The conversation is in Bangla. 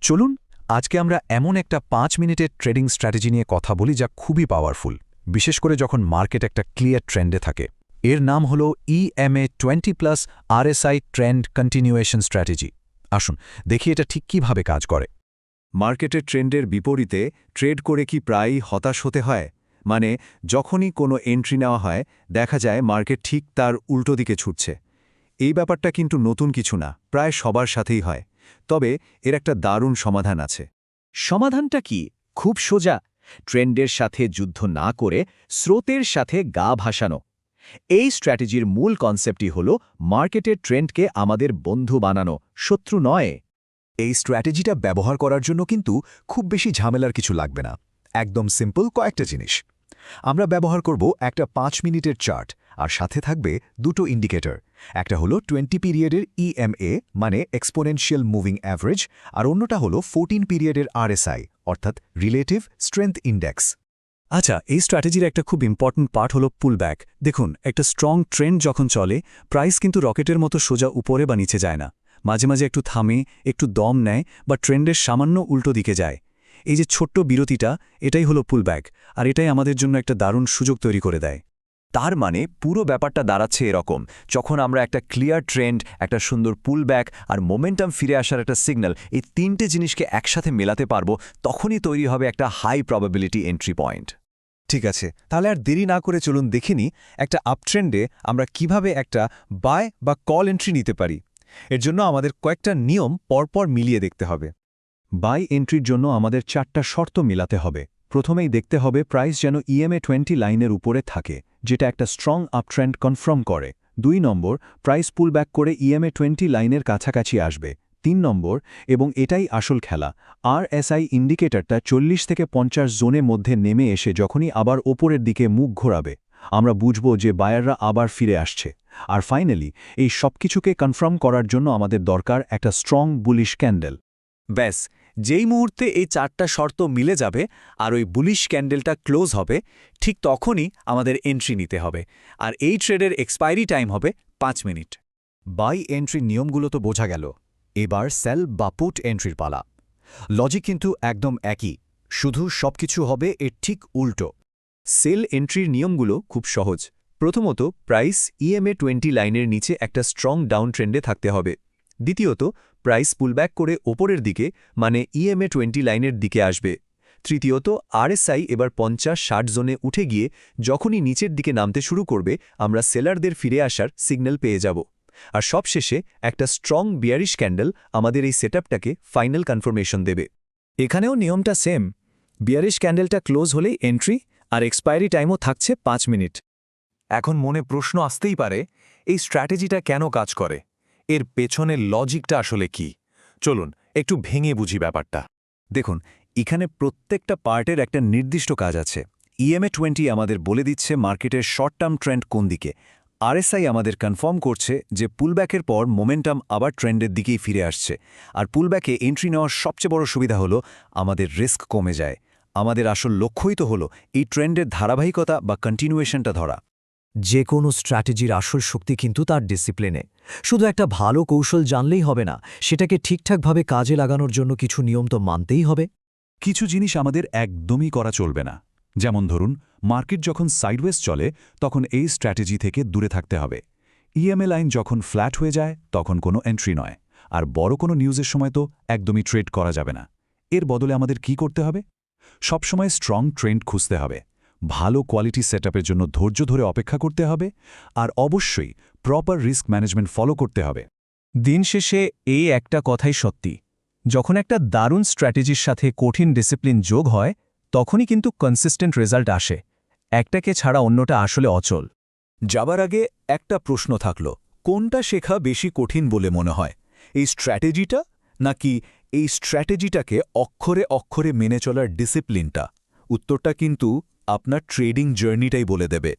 চলুন আজকে আমরা এমন একটা ৫ মিনিটের ট্রেডিং স্ট্র্যাটেজি নিয়ে কথা বলি যা খুবই পাওয়ারফুল, বিশেষ করে যখন মার্কেট একটা ক্লিয়ার ট্রেন্ডে থাকে। এর নাম হল EMA 20+ RSI trend continuation strategy. আসুন দেখি এটা ঠিক কিভাবে কাজ করে। মার্কেটের ট্রেন্ডের বিপরীতে ট্রেড করে কি প্রায়ই হতাশ হতে হয়? মানে যখনই কোনো এন্ট্রি নেওয়া হয় দেখা যায় মার্কেট ঠিক তার উল্টো দিকে ছুটছে। এই ব্যাপারটা কিন্তু নতুন কিছু না, প্রায় সবার সাথেই হয়। তবে এর একটা দারুণ সমাধান আছে। সমাধানটা কি? খুব সোজা। ট্রেন্ডের সাথে যুদ্ধ না করে স্রোতের সাথে গা ভাসানো। এই স্ট্র্যাটেজির মূল কনসেপ্টই হল মার্কেটের ট্রেন্ডকে আমাদের বন্ধু বানানো, শত্রু নয়। এই স্ট্র্যাটেজিটা ব্যবহার করার জন্য কিন্তু খুব বেশি ঝামেলার কিছু লাগবে না। একদম সিম্পল কয়েকটা জিনিস। আমরা ব্যবহার করব একটা ৫ মিনিটের চার্ট, আর সাথে থাকবে দুটো ইন্ডিকেটর। একটা হলো 20 পিরিয়ডের EMA মানে এক্সপোনেনশিয়াল মুভিং অ্যাভারেজ, আর অন্যটা হলো 14 পিরিয়ডের RSI অর্থাৎ রিলেটিভ স্ট্রেংথ ইন্ডেক্স। আচ্ছা, এই স্ট্র্যাটেজির একটা খুব ইম্পর্ট্যান্ট পার্ট হলো পুলব্যাক। দেখুন, একটা স্ট্রং ট্রেন্ড যখন চলে, প্রাইস কিন্তু রকেটের মতো সোজা উপরে বা নিচে যায় না। মাঝে মাঝে একটু থামে, একটু দম নেয় বা ট্রেন্ডের সামান্য উল্টো দিকে যায়। এই যে ছোট্ট বিরতিটা, এটাই হলো পুলব্যাক, আর এটাই আমাদের জন্য একটা দারুণ সুযোগ তৈরি করে দেয়। তার মানে পুরো ব্যাপারটা দাঁড়াচ্ছে এরকম: যখন আমরা একটা ক্লিয়ার ট্রেন্ড, একটা সুন্দর পুলব্যাক আর মোমেন্টাম ফিরে আসার একটা সিগন্যাল, এই তিনটে জিনিসকে একসাথে মেলাতে পারবো, তখনই তৈরি হবে একটা হাই প্রবাবিলিটি এন্ট্রি পয়েন্ট। ঠিক আছে, তাহলে আর দেরি না করে চলুন দেখিনি একটা আপট্রেন্ডে আমরা কিভাবে একটা বাই বা কল এন্ট্রি নিতে পারি। এর জন্য আমাদের কয়েকটা নিয়ম পরপর মিলিয়ে দেখতে হবে। বাই এন্ট্রির জন্য আমাদের 4টা শর্ত মেলাতে হবে। প্রথমেই দেখতে হবে প্রাইস যেন EMA 20 লাইনের উপরে থাকে, যেটা একটা স্ট্রং আপট্রেন্ড কনফার্ম করে। 2 নম্বর, প্রাইস পুলব্যাক করে EMA 20 লাইনের কাছাকাছি আসবে। 3 নম্বর, এবং এটাই আসল খেলা, RSI ইন্ডিকেটরটা 40 থেকে 50 জোনের মধ্যে নেমে এসে যখনই আবার ওপরের দিকে মুখ ঘোরাবে, আমরা বুঝব যে বায়াররা আবার ফিরে আসছে। আর ফাইনালি, এই সবকিছুকে কনফার্ম করার জন্য আমাদের দরকার একটা স্ট্রং বুলিশ ক্যান্ডেল। ব্যাস, যেই মুহূর্তে এই 4টা শর্ত মিলে যাবে আর ওই বুলিশ ক্যান্ডেলটা ক্লোজ হবে, ঠিক তখনই আমাদের এন্ট্রি নিতে হবে। আর এই ট্রেডের এক্সপায়ারি টাইম হবে 5 মিনিট। বাই এন্ট্রির নিয়মগুলো তো বোঝা গেল। এবার সেল বা পুট এন্ট্রির পালা। লজিক কিন্তু একদম একই, শুধু সবকিছু হবে এর ঠিক উল্টো। সেল এন্ট্রির নিয়মগুলো খুব সহজ। প্রথমত, প্রাইস EMA 20 লাইনের নিচে একটা স্ট্রং ডাউন ট্রেন্ডে থাকতে হবে। দ্বিতীয়ত, প্রাইস পুলব্যাক করে ওপরের দিকে মানে EMA 20 লাইনের দিকে আসবে। তৃতীয়ত, RSI এবার 50-60 জোনে উঠে গিয়ে যখনই নিচের দিকে নামতে শুরু করবে, আমরা সেলারদের ফিরে আসার সিগন্যাল পেয়ে যাব। আর সবশেষে একটা স্ট্রং বিয়ারিশ ক্যান্ডেল আমাদের এই সেটআপটাকে ফাইনাল কনফার্মেশন দেবে। এখানেও নিয়মটা সেম। বিয়ারিশ ক্যান্ডেলটা ক্লোজ হলেই এন্ট্রি, আর এক্সপায়ারি টাইমও থাকছে 5 মিনিট। এখন মনে প্রশ্ন আসতেই পারে, এই স্ট্র্যাটেজিটা কেন কাজ করে? এর পেছনের লজিকটা আসলে কি? চলুন একটু ভেঙে বুঝি ব্যাপারটা। দেখুন, এখানে প্রত্যেকটা পার্টের একটা নির্দিষ্ট কাজ আছে। EMA 20 আমাদের বলে দিচ্ছে মার্কেটের শর্ট টার্ম ট্রেন্ড কোন দিকে। RSI আমাদের কনফার্ম করছে যে পুলব্যাকের পর মোমেন্টাম আবার ট্রেন্ডের দিকেই ফিরে আসছে। আর পুলব্যাকে এন্ট্রি নেওয়ার সবচেয়ে বড় সুবিধা হলো আমাদের রিস্ক কমে যায়। আমাদের আসল লক্ষ্যই তো হলো এই ট্রেন্ডের ধারাবাহিকতা বা কন্টিনিউয়েশনটা ধরা। যে কোনো স্ট্র্যাটেজির আসল শক্তি কিন্তু তার ডিসিপ্লিনে। শুধু একটা ভালো কৌশল জানলেই হবে না, সেটাকে ঠিকঠাকভাবে কাজে লাগানোর জন্য কিছু নিয়ম তো মানতেই হবে। কিছু জিনিস আমাদের একদমই করা চলবে না। যেমন ধরুন, মার্কেট যখন সাইডওয়েজ চলে তখন এই স্ট্র্যাটেজি থেকে দূরে থাকতে হবে। EMA লাইন যখন ফ্ল্যাট হয়ে যায় তখন কোনো এন্ট্রি নয়। আর বড় কোনো নিউজের সময় তো একদমই ট্রেড করা যাবে না। এর বদলে আমাদের কি করতে হবে? সবসময় স্ট্রং ট্রেন্ড খুঁজতে হবে, ভালো কোয়ালিটি সেটআপের জন্য ধৈর্য ধরে অপেক্ষা করতে হবে, আর অবশ্যই প্রপার রিস্ক ম্যানেজমেন্ট ফলো করতে হবে। দিন শেষে এই একটা কথাই সত্যি: যখন একটা দারুণ স্ট্র্যাটেজির সাথে কঠিন ডিসিপ্লিন যোগ হয়, তখনই কিন্তু কনসিস্টেন্ট রেজাল্ট আসে। একটাকে ছাড়া অন্যটা আসলে অচল। যাবার আগে একটা প্রশ্ন থাকলো, কোনটা শেখা বেশি কঠিন বলে মনে হয়? এই স্ট্র্যাটেজিটা, নাকি এই স্ট্র্যাটেজিটাকে অক্ষরে অক্ষরে মেনে চলার ডিসিপ্লিনটা? উত্তরটা কিন্তু আপনার ট্রেডিং জার্নিটাই বলে দেবে।